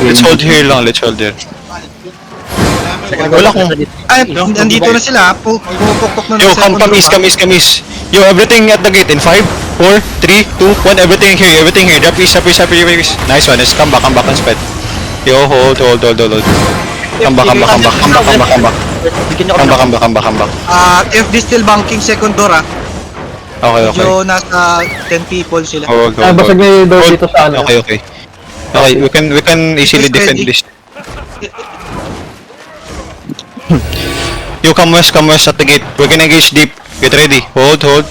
Let's hold here lang, let's hold here. Wala kong... Ay, nandito na sila. Pupukpok na Yo, second kamis, row, kamis. Yo, everything at the gate in 5, 4, 3, 2, 1, everything here. Drop east. Nice one, let's come back and spread. Yo, hold. Come back. FD still banking second door Okay. Medyo nasa 10 people sila. Hold. Basag na yung door dito sa ano. Okay, we can easily defend this. You come west at the gate. We're gonna engage deep. Get ready. Hold. Hold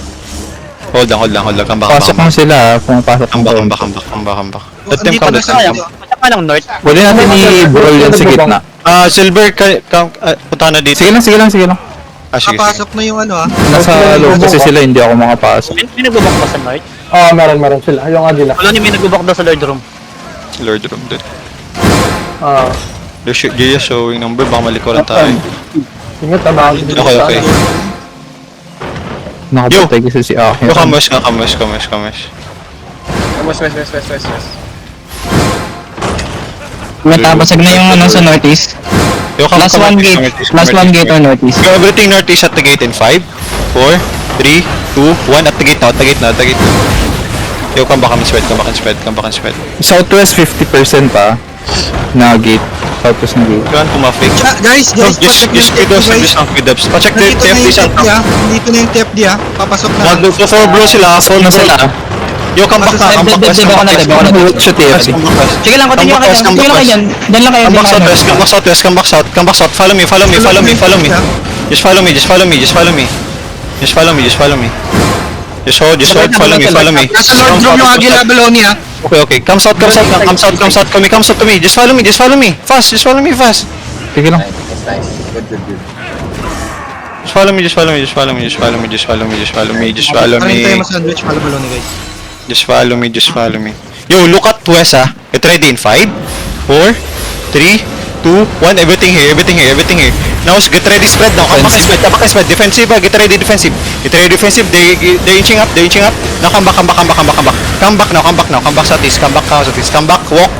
lang. Come back. Pasok mo sila, pumapasok Come back. Let them come. Punta pa ng north. Pwede natin i-brawl yan sa gitna. Silver, punta na dito. Sige lang. Sige. Papasok na yung ano Nasa loob kasi sila, hindi ako makapasok. May nagbubak ba sa north? Meron sila. Yung Adila. Wala niyo may nagbubak daw sa Lord Room. Lord room din. They're showing number, baka malikuran tayo. Ingat, tabawag. Okay. Nakapatay kasi si Aki. Yo, come west. West. Matabasag na yung ano sa northeast. Yo, come Last one gate. Last one gate or northeast. Yo, everything northeast at the gate in 5, 4, 3, 2, 1 at the gate now. Yo, come back and spread. Southwest 50% pa. Na gate. Southwest na gate. You want to ma-fake? Guys, Just pacheck yung with those, TFD, guys. just with dubs. Pacheck the Nandito na TFD yung sa TFD Nandito na yung TFD Papasok na. Four bro sila. Yo, come back na. Shoot TFC. Sige lang, continue kayo. Sige lang kayo dyan. Dyan lang kayo. Come back south. Follow me. Just follow me. Just hold. Follow me. Nasa Lord Room yung Agila Baloni Okay. Come south to me. Just follow me. Fast. Sige lang. Nice. Good. Just follow me. Parang tayo masandwich pala Baloni guys. Just follow me. Yo, look at west Get ready in 5, 4, 3, 2, 1. Everything here. Now get ready spread now. Come back and spread. Defensive. Get ready defensive. They're inching up. Now come back now. Come back southeast. Come back.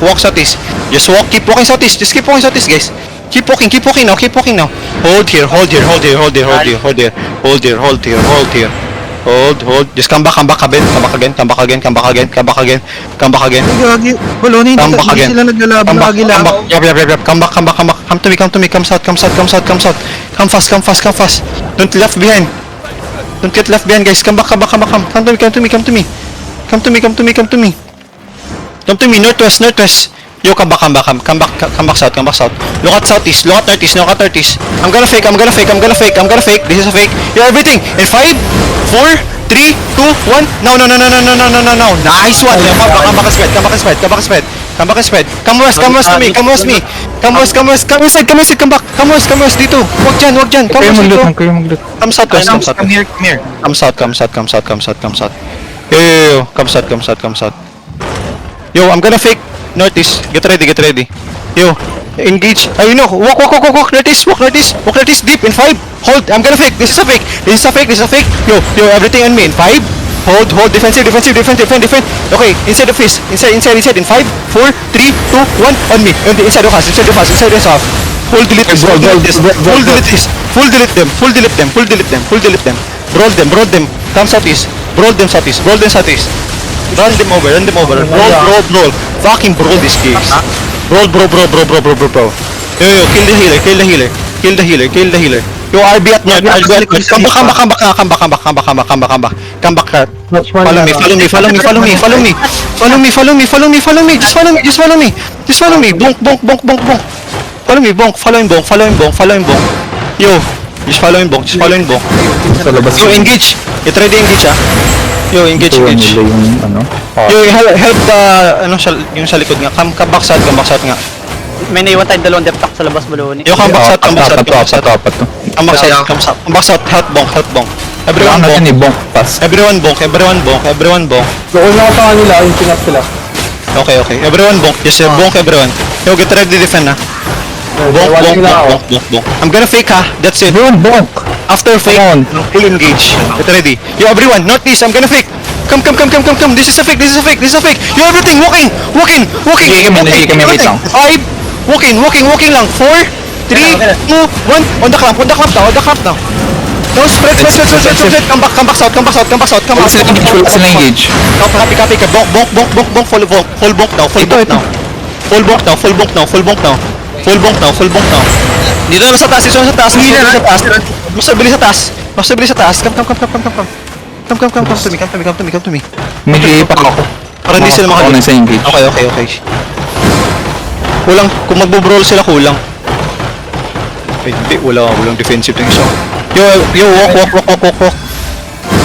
Walk southeast. Just walk. Keep walking southeast. Guys. Keep walking now. Hold here. Hold. Just come back again. Gagi, Baloni, Come back hindi again. sila naglalaban ng Agila. Yup. Come back. Come south. Come fast. Don't left behind. Don't get left behind, guys. Come back. Come to me. Northwest. Yo, come back south. Look at southeast. I'm gonna fake. This is a fake. Yo, everything. In 5, 4, 3, 2, 1. No. Nice one. Come back and spread. Come west to me. Come west. Come west dito. Wag dyan. Kayo mag-loot. Come southwest. Come here. Come south. Yo. Come south. Yo, I'm gonna fake northeast. Get ready. Yo, engage. Walk northeast. Deep in 5. Hold. I'm gonna fake. This is a fake. Yo, everything on me in 5. Hold. Defensive. Defend. Okay, inside the face. Inside. In 5, 4, 3, 2, 1. On me. Inside of us. Full delete this. Full delete them. Brawl them. Come southeast. Brawl them southeast. Run them over. Brawl. Fucking brawl this case. Brawl, bro. Yo, kill the healer. Yo, RB at north. Come back. Follow me. Just follow me. Bonk. Follow him, bonk. Yo, just follow him, bonk. Sa labas. Yo, engage. Get ready, engage Yo, engage. Tuwan nila yung ano. Yo, help the, yung sa likod nga. Come back south nga. May naiwan tayong dalawang deptak sa labas Baloni. Yo, come back south. Apat to. Come back south. Help bonk. Everyone Kailangan natin bonk. i-bonk pass. Everyone bonk. So, kung nakapa kanila, yung pinap sila. Okay. Everyone bonk. Yes, sir. Bonk everyone. Yo, get ready defend Bonk. I'm gonna fake That's it. Everyone bonk. After fake, full engage. Get ready. Yo, everyone, northeast. I'm gonna fake. Come. This is a fake. You everything, walking. Sige kami, sige kami, wait lang. 5, walking lang. 4, 3, 2, 1. On the clamp now. No, spread. Come back south. Wala sila engage. Copy. Bonk. Full bonk now. Full bonk now. Dito na sa taas. Mas bilis sa taas. Come to me. Medyo ipak ako. Para hindi sila Ako na sa engage. Okay. Kulang, kung magbo-brawl sila kulang. Ay, hindi, walang defensive ng isa. Yo, walk.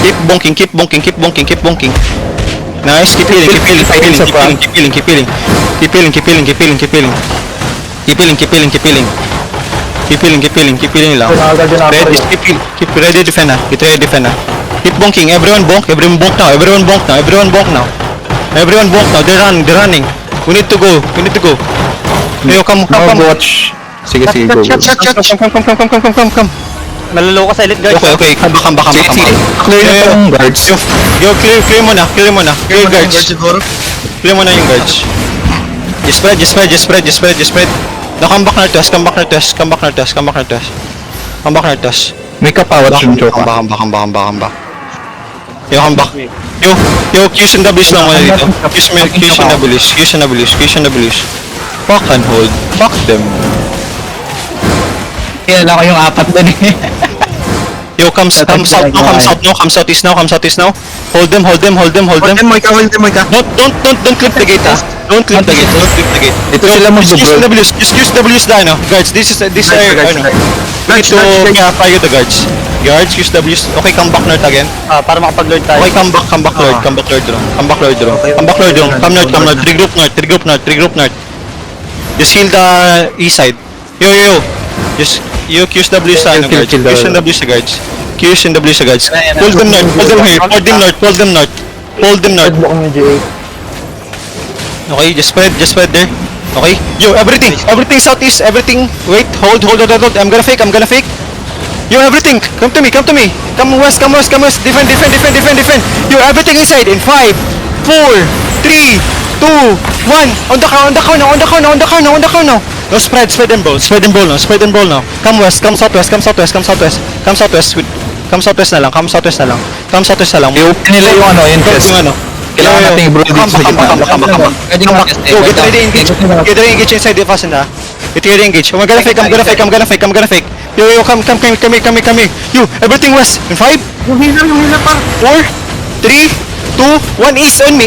Keep bonking. Nice, keep healing. Keep healing lang. Keep ready defend na. Keep bonking, everyone bonk now. They're running. We need to go. Yo, come. Watch. Sige, go. Come. Maluloko sa elite guard. Okay, come back. Sige. Clear na yung guards. Yo, clear mo na. Clear Guard guards. siguro. Clear mo na yung guards. Just spread. Now come back na test. May kapawat yung joke. Come back. Yo, come back. Yo, Q's and W's lang muna dito. Q's and W's. Fuck and hold. Fuck them. Kilala ko yung apat doon eh. Yo, come south now. Hold them. Hold them, Moika. Don't clip the gate, ha? Don't clip the gate. Ito sila mag-bro. Just use W's na, ano? Guards, this is ano? Need to fire the guards. Guards, use W's. Okay, come back north again. Para makapag-lord tayo. Okay, come back Lord. Come north. Regroup north. Just heal the east side. Yo. Just you Q's W sa ano guards. Q's and W sa guards. Pull them north. Hold them north. Okay, just spread there. Okay. Yo, everything southeast, everything. Wait, hold. I'm gonna fake. Yo, everything, come to me. Come west. Defend. Yo, everything inside in 5, 4, 3, 2, 1. On the crown now. No, spread and brawl now. Come west, come southwest na lang. Come southwest na lang. I-open nila yung ano, yung test. Kailangan natin i-bro dito sa gitna. Yo, get ready engage inside the fast na. Get ready engage. I'm gonna fake. Yo, come here. Yo, everything west. In 5, Yung healer pa. 4, 3, 2, 1. East on me.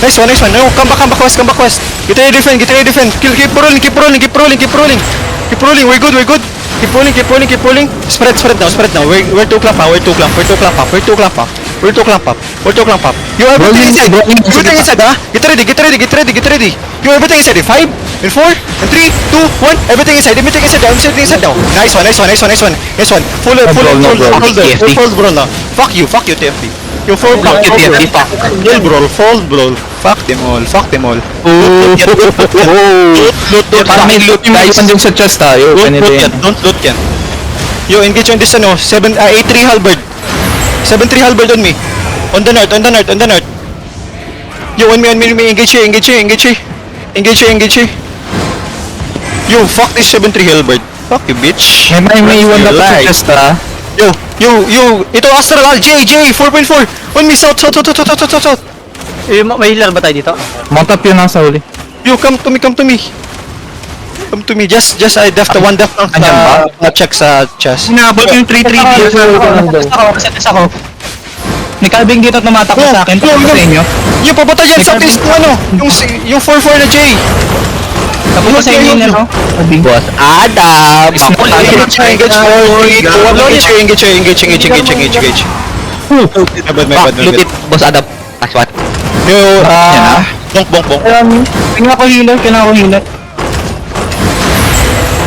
Nice one. No, come back west. Get ready defend. Keep rolling. We're good. Keep rolling. Spread now. We're two clamp up. You everything inside. Everything inside, ha? Get ready. You everything inside. In 5, in 4, in 3, 2, 1. Everything inside now. Nice one. Full brawl now. Fuck you, TFD. You full block, you TFD. Full brawl. Fuck them all. Loot. Para may loot tayo dyan sa chest ha. Don't loot yan. Yo, engage on this ano, 8-3 halberd. 7-3 halberd on me. On the north. Yo, on me, engage here. Yo, fuck this 7-3 halberd. Fuck you, bitch. May iwan na to sa chest ha. Yo, ito Astral, J, 4.4. On me, south. May healer ba tayo dito? Mount up yun nasa huli. Yo, come to me. Just I deft the one deft na check sa chest. Hinabot yung 3-3. Ako. May kalbing dito tumatakbo sa akin. Tapos sa inyo. Yung papunta dyan sa east ng ano, yung 4-4 na J. Tapos sa inyo yun, no? Kalbing. Boss Adam! Engage. My bad. Boss Adam. That's what? Yo, bonk. Kailangan ko healer.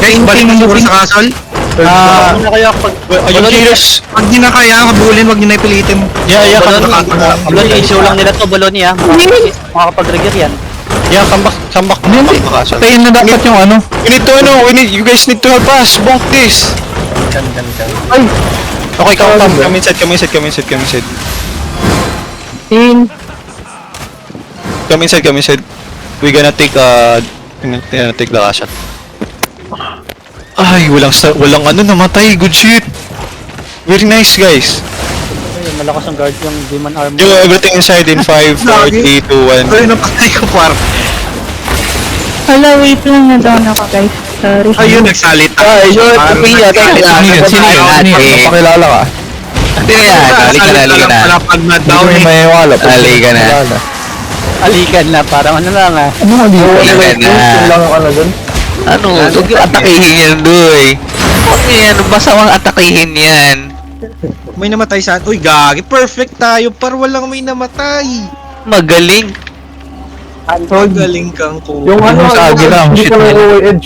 Kaya balik mo siguro sa castle. Ano kaya pag... Yung healers. Pag di na kaya kabulin, wag niyo na ipilitin. Yeah, Bologna, issue lang nila to, Bologna ah. Makakapag-trigger yan. Yeah, come back. Tayin na dapat yung ano. You guys need to help us. Bonk this. Okay, come inside. In. Come inside, come inside. We gonna take the last shot. Ay, walang ano namatay. Good shit. Very nice, guys. Ayun, malakas ang guard yung demon armor. Do everything inside in 5, 4, 3, 2, 1. Ay, napatay ko par. Hala, wait lang na down ako guys. Sorry. Ayun, nagsalita. Ay, yun, Pia, Sino yun? Sino yun? Pakilala ka. Hindi na yan. Halika na. Wala pag na-down Hindi eh. ko may wala. Halika na. Alikan na, parang ano lang ah. Ano nga dito? Halika na. Ano? Huwag yung atakihin yan, doy. Huwag yan. Basta wang atakihin yan. May namatay saan? Uy, gagi. Perfect tayo. Par walang may namatay. Magaling. Magaling kang ko. Yung ano, Yung sa agila, hindi shit, ko man. na edge.